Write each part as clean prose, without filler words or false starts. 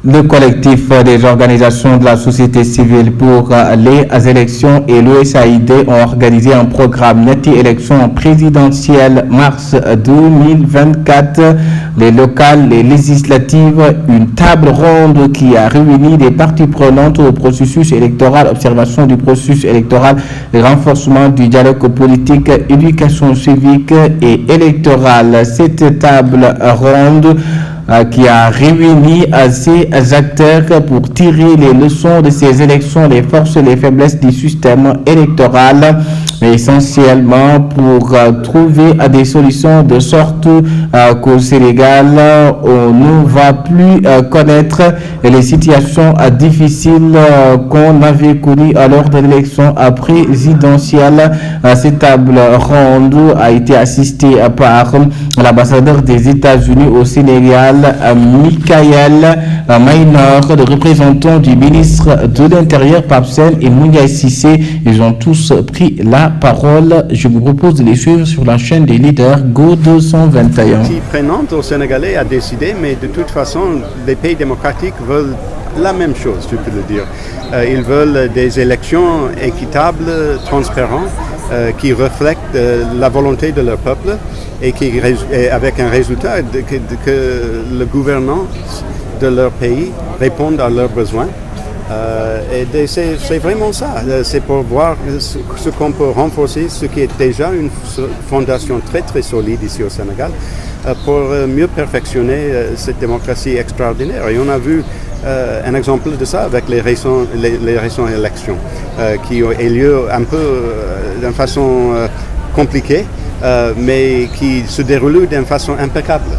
Le collectif des organisations de la société civile pour les élections et l'USAID ont organisé un programme Élections présidentielles mars 2024, les locales, les législatives, une table ronde qui a réuni les parties prenantes au processus électoral, observation du processus électoral, renforcement du dialogue politique, éducation civique et électorale. Cette table ronde qui a réuni ces acteurs pour tirer les leçons de ces élections, les forces et les faiblesses du système électoral, mais essentiellement pour trouver des solutions de sorte qu'au Sénégal, on ne va plus connaître les situations difficiles qu'on avait connues lors de l'élection présidentielle. Cette table ronde a été assistée par l'ambassadeur des États-Unis au Sénégal, Michael Maynor, le représentant du ministre de l'Intérieur, Papsen et Mounia Sissé. Ils ont tous pris la parole. Je vous propose de les suivre sur la chaîne des leaders Go 221. Partie prenante au Sénégalais a décidé, mais de toute façon, les pays démocratiques veulent la même chose, je peux le dire. Ils veulent des élections équitables, transparentes, qui reflètent la volonté de leur peuple et avec un résultat que le gouvernement de leur pays réponde à leurs besoins. Et c'est vraiment ça. C'est pour voir ce qu'on peut renforcer, ce qui est déjà une fondation très très solide ici au Sénégal, pour mieux perfectionner cette démocratie extraordinaire. Et on a vu un exemple de ça avec les récentes élections qui ont eu lieu un peu d'une façon compliquée, mais qui se déroulent d'une façon impeccable.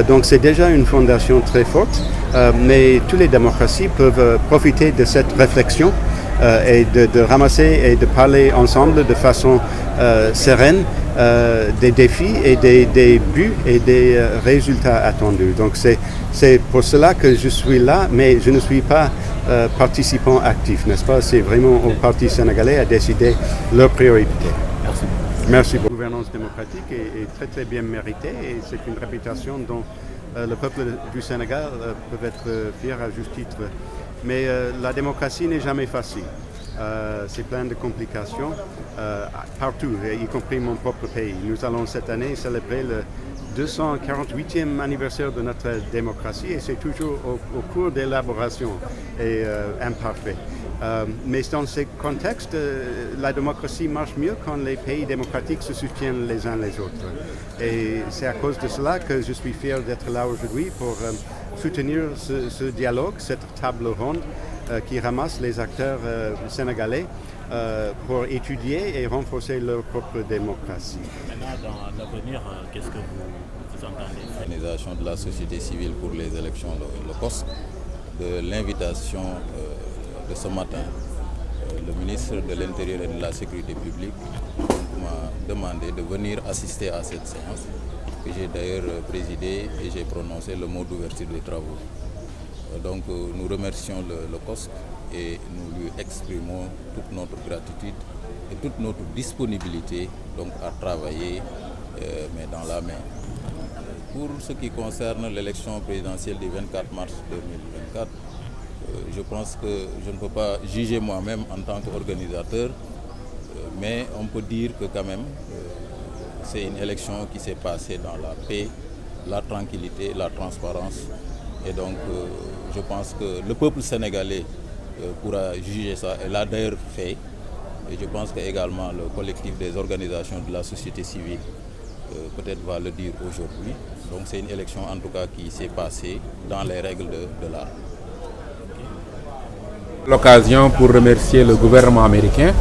Donc c'est déjà une fondation très forte, mais toutes les démocraties peuvent profiter de cette réflexion et de ramasser et de parler ensemble de façon sereine des défis et des buts et des résultats attendus. Donc c'est pour cela que je suis là, mais je ne suis pas participant actif, n'est-ce pas? C'est vraiment au Parti sénégalais à décider leurs priorités. Merci. Merci beaucoup. La gouvernance démocratique est très très bien méritée et c'est une réputation dont le peuple du Sénégal peut être fier à juste titre. Mais la démocratie n'est jamais facile. C'est plein de complications partout, y compris mon propre pays. Nous allons cette année célébrer le 248e anniversaire de notre démocratie et c'est toujours au cours d'élaboration et imparfait. Mais dans ce contexte, la démocratie marche mieux quand les pays démocratiques se soutiennent les uns les autres. Et c'est à cause de cela que je suis fier d'être là aujourd'hui pour soutenir ce dialogue, cette table ronde qui ramasse les acteurs sénégalais pour étudier et renforcer leur propre démocratie. Maintenant, dans l'avenir, qu'est-ce que vous entendez? L'organisation de la société civile pour les élections, le COSC, de l'invitation de ce matin, le ministre de l'Intérieur et de la Sécurité publique m'a demandé de venir assister à cette séance, que j'ai d'ailleurs présidée et j'ai prononcé le mot d'ouverture des travaux. Donc nous remercions le COSC et nous lui exprimons toute notre gratitude et toute notre disponibilité donc, à travailler mais dans la main. Pour ce qui concerne l'élection présidentielle du 24 mars 2024, je pense que je ne peux pas juger moi-même en tant qu'organisateur, mais on peut dire que quand même c'est une élection qui s'est passée dans la paix, la tranquillité, la transparence. Et donc je pense que le peuple sénégalais pourra juger ça et l'a d'ailleurs fait. Et je pense qu'également le collectif des organisations de la société civile peut-être va le dire aujourd'hui. Donc c'est une élection en tout cas qui s'est passée dans les règles de l'art. L'occasion pour remercier le gouvernement américain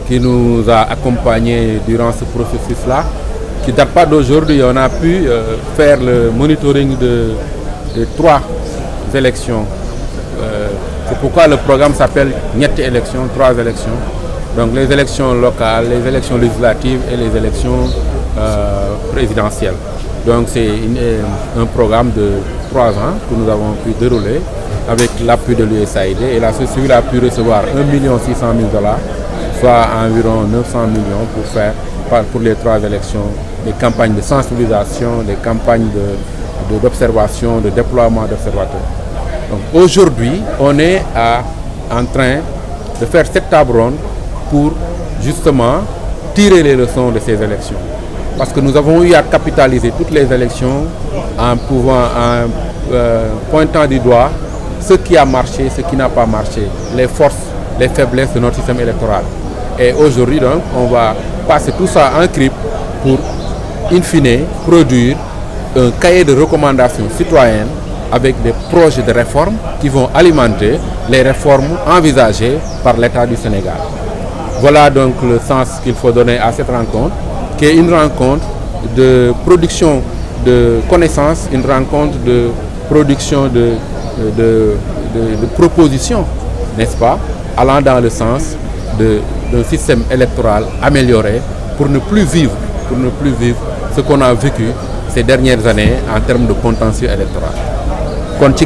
qui nous a accompagnés durant ce processus-là, qui ne date pas d'aujourd'hui. On a pu faire le monitoring de 3 élections. C'est pourquoi le programme s'appelle Niette élections, 3 élections. Donc les élections locales, les élections législatives et les élections présidentielles. Donc c'est un programme de 3 ans que nous avons pu dérouler avec l'appui de l'USAID et la société civile a pu recevoir 1 600 000 $, soit environ 900 millions pour faire pour les 3 élections des campagnes de sensibilisation, des campagnes d'observation, de déploiement d'observateurs. Donc, aujourd'hui, on est en train de faire cette table ronde pour justement tirer les leçons de ces élections. Parce que nous avons eu à capitaliser toutes les élections en pointant du doigt ce qui a marché, ce qui n'a pas marché, les forces, les faiblesses de notre système électoral. Et aujourd'hui, donc, on va passer tout ça en crible pour, in fine, produire un cahier de recommandations citoyennes avec des projets de réforme qui vont alimenter les réformes envisagées par l'État du Sénégal. Voilà donc le sens qu'il faut donner à cette rencontre, qui est une rencontre de production de connaissances, une rencontre de production de propositions, n'est-ce pas, allant dans le sens d'un système électoral amélioré pour ne plus vivre ce qu'on a vécu ces dernières années en termes de contentieux électoral. kon ci